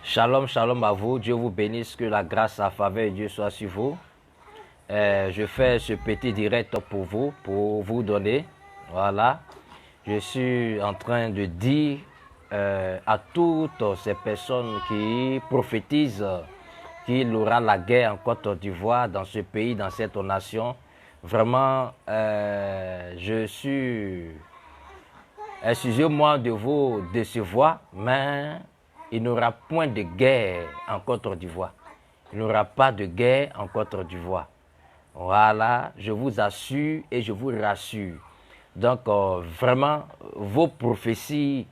Shalom, shalom à vous. Dieu vous bénisse, que la grâce, la faveur de Dieu soit sur vous. Je fais ce petit direct pour vous donner. Voilà. Je suis en train de dire à toutes ces personnes qui prophétisent qu'il y aura la guerre en Côte d'Ivoire, dans ce pays, dans cette nation. Vraiment, je suis, excusez-moi de vous décevoir, mais il n'y aura point de guerre en Côte d'Ivoire. Il n'y aura pas de guerre en Côte d'Ivoire. Voilà, je vous assure et je vous rassure. Donc, vraiment, vos prophéties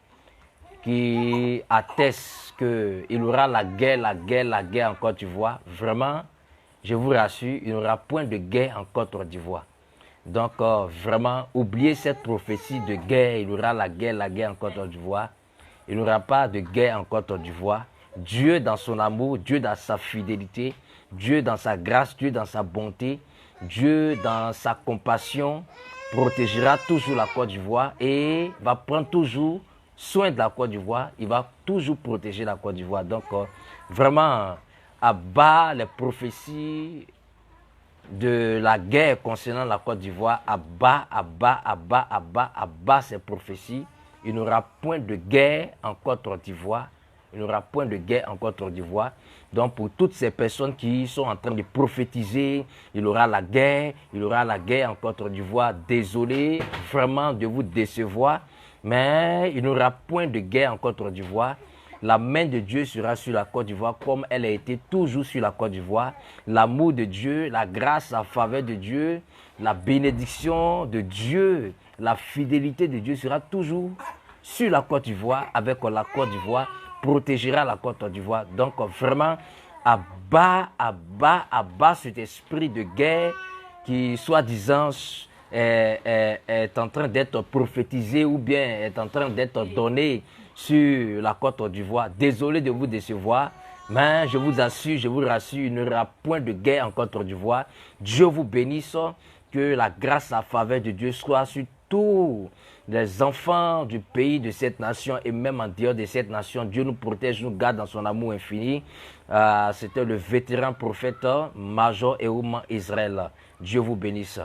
qui attestent qu'il y aura la guerre en Côte d'Ivoire, vraiment, je vous rassure, il n'y aura point de guerre en Côte d'Ivoire. Donc, vraiment, oubliez cette prophétie de guerre, il y aura la guerre en Côte d'Ivoire. Il n'y aura pas de guerre en Côte d'Ivoire. Dieu dans son amour, Dieu dans sa fidélité, Dieu dans sa grâce, Dieu dans sa bonté, Dieu dans sa compassion, protégera toujours la Côte d'Ivoire et va prendre toujours soin de la Côte d'Ivoire. Il va toujours protéger la Côte d'Ivoire. Donc, vraiment, à bas les prophéties de la guerre concernant la Côte d'Ivoire, à bas ces prophéties. Il n'y aura point de guerre en Côte d'Ivoire. Il n'y aura point de guerre en Côte d'Ivoire. Donc, pour toutes ces personnes qui sont en train de prophétiser, il y aura la guerre en Côte d'Ivoire. Désolé vraiment de vous décevoir, mais il n'y aura point de guerre en Côte d'Ivoire. La main de Dieu sera sur la Côte d'Ivoire comme elle a été toujours sur la Côte d'Ivoire. L'amour de Dieu, la grâce, la faveur de Dieu, la bénédiction de Dieu, la fidélité de Dieu sera toujours sur la Côte d'Ivoire, avec la Côte d'Ivoire, protégera la Côte d'Ivoire. Donc vraiment, abat cet esprit de guerre qui, soi-disant, est en train d'être prophétisé ou bien est en train d'être donné sur la Côte d'Ivoire. Désolé de vous décevoir, mais je vous assure, je vous rassure, il n'y aura point de guerre en Côte d'Ivoire. Dieu vous bénisse, que la grâce, la faveur de Dieu soit sur tous les enfants du pays, de cette nation et même en dehors de cette nation. Dieu nous protège, nous garde dans son amour infini. C'était le vétéran prophète Major Eouma Israël. Dieu vous bénisse.